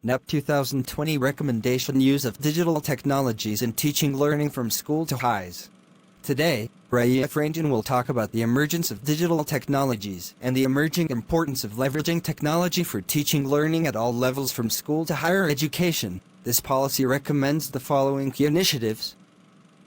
NEP 2020 Recommendation Use of Digital Technologies in Teaching Learning from School to HEIs. Today, Rajeev Ranjan will talk about the emergence of digital technologies and the emerging importance of leveraging technology for teaching learning at all levels from school to higher education. This policy recommends the following key initiatives: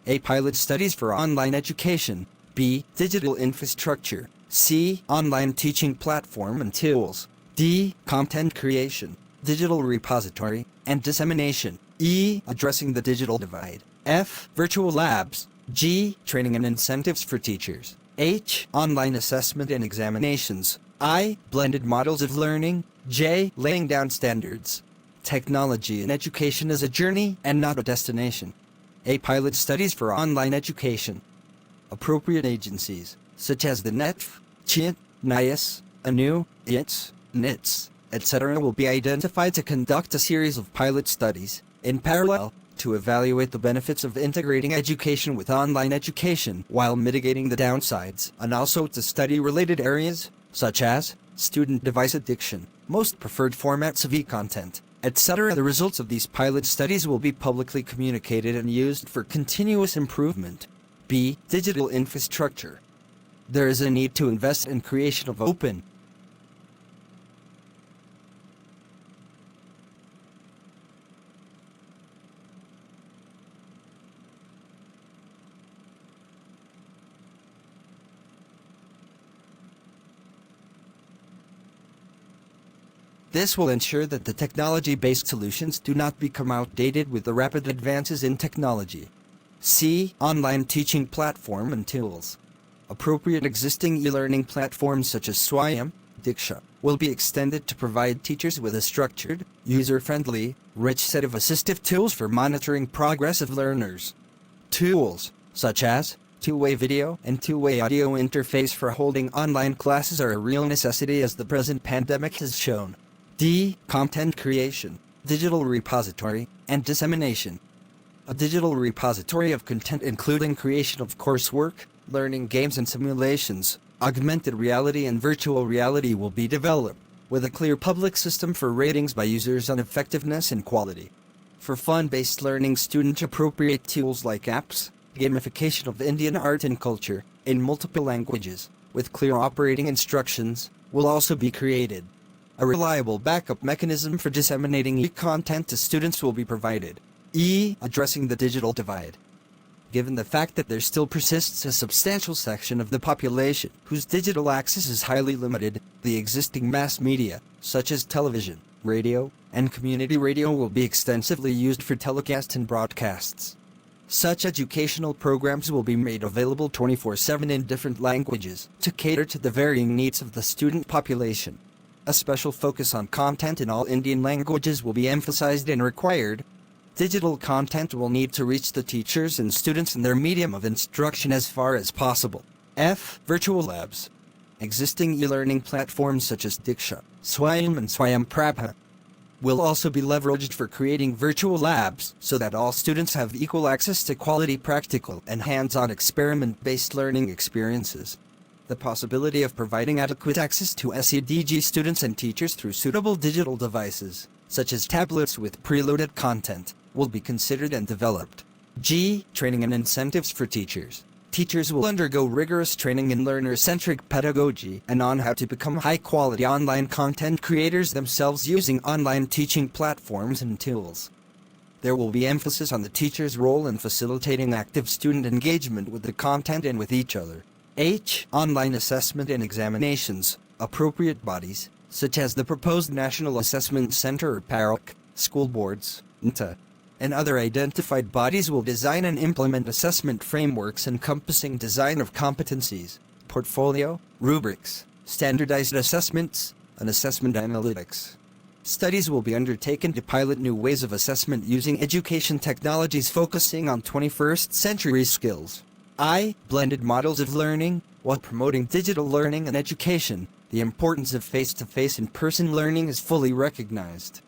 A. Pilot studies for online education. B. Digital infrastructure. C. Online teaching platform and tools. D. Content creation, digital repository, and dissemination. E. Addressing the digital divide. F. Virtual labs. G. Training and incentives for teachers. H. Online assessment and examinations. I. Blended models of learning. J. Laying down standards. Technology in education is a journey and not a destination. A. Pilot studies for online education. Appropriate agencies, such as the NEP, CHIT, NIAS, ANU, ITS, NITS, etc. will be identified to conduct a series of pilot studies, in parallel, to evaluate the benefits of integrating education with online education while mitigating the downsides, and also to study related areas, such as student device addiction, most preferred formats of e-content, etc. The results of these pilot studies will be publicly communicated and used for continuous improvement. B. Digital infrastructure. There is a need to invest in creation of open, This will ensure that the technology-based solutions do not become outdated with the rapid advances in technology. C. Online teaching platform and tools. Appropriate existing e-learning platforms such as SWAYAM, DIKSHA, will be extended to provide teachers with a structured, user-friendly, rich set of assistive tools for monitoring progress of learners. Tools, such as two-way video and two-way audio interface for holding online classes, are a real necessity as the present pandemic has shown. D. Content creation, digital repository, and dissemination. A digital repository of content including creation of coursework, learning games and simulations, augmented reality and virtual reality will be developed, with a clear public system for ratings by users on effectiveness and quality. For fun-based learning, student-appropriate tools like apps, gamification of Indian art and culture, in multiple languages, with clear operating instructions, will also be created. A reliable backup mechanism for disseminating e-content to students will be provided. E. Addressing the digital divide. Given the fact that there still persists a substantial section of the population whose digital access is highly limited, the existing mass media, such as television, radio, and community radio, will be extensively used for telecasts and broadcasts. Such educational programs will be made available 24/7 in different languages to cater to the varying needs of the student population. A special focus on content in all Indian languages will be emphasized and required. Digital content will need to reach the teachers and students in their medium of instruction as far as possible. F. Virtual labs. Existing e-learning platforms such as DIKSHA, SWAYAM and SWAYAMPRABHA will also be leveraged for creating virtual labs so that all students have equal access to quality practical and hands-on experiment-based learning experiences. The possibility of providing adequate access to SEDG students and teachers through suitable digital devices, such as tablets with preloaded content, will be considered and developed. G. Training and incentives for teachers. Teachers will undergo rigorous training in learner-centric pedagogy and on how to become high-quality online content creators themselves using online teaching platforms and tools. There will be emphasis on the teacher's role in facilitating active student engagement with the content and with each other. H. Online assessment and examinations. Appropriate bodies, such as the proposed National Assessment Center or PAROC, school boards, NTA, and other identified bodies will design and implement assessment frameworks encompassing design of competencies, portfolio, rubrics, standardized assessments, and assessment analytics. Studies will be undertaken to pilot new ways of assessment using education technologies focusing on 21st century skills. I. Blended models of learning. While promoting digital learning and education, the importance of face-to-face in-person learning is fully recognized.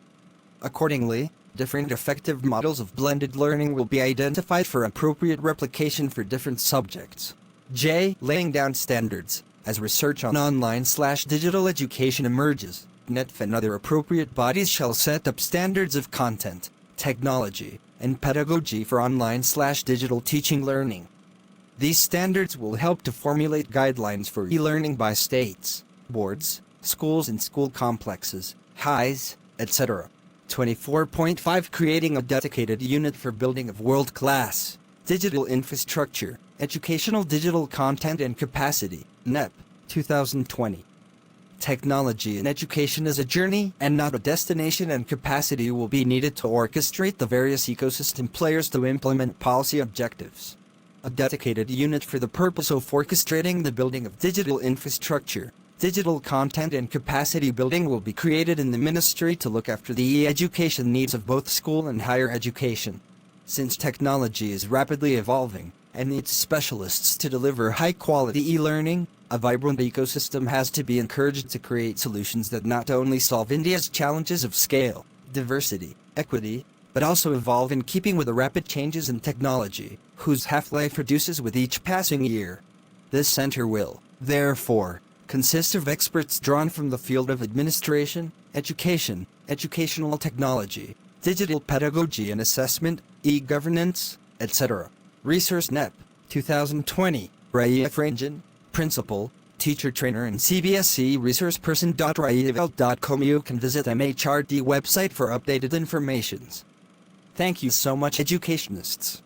Accordingly, different effective models of blended learning will be identified for appropriate replication for different subjects. J. Laying down standards. As research on online/digital education emerges, NEP and other appropriate bodies shall set up standards of content, technology, and pedagogy for online/digital teaching learning. These standards will help to formulate guidelines for e-learning by states, boards, schools and school complexes, HEIs, etc. 24.5 Creating a dedicated unit for building of world-class digital infrastructure, educational digital content and capacity, NEP, 2020. Technology in education is a journey and not a destination, and capacity will be needed to orchestrate the various ecosystem players to implement policy objectives. A dedicated unit for the purpose of orchestrating the building of digital infrastructure, digital content and capacity building will be created in the ministry to look after the e-education needs of both school and higher education. Since technology is rapidly evolving and needs specialists to deliver high-quality e-learning, a vibrant ecosystem has to be encouraged to create solutions that not only solve India's challenges of scale, diversity, equity, but also evolve in keeping with the rapid changes in technology, whose half-life reduces with each passing year. This center will, therefore, consist of experts drawn from the field of administration, education, educational technology, digital pedagogy and assessment, e-governance, etc. Resource NEP, 2020, Rajeev Ranjan, Principal, Teacher Trainer and CBSE Resource Person. Rajeev.com. You can visit MHRD website for updated informations. Thank you so much, educationists.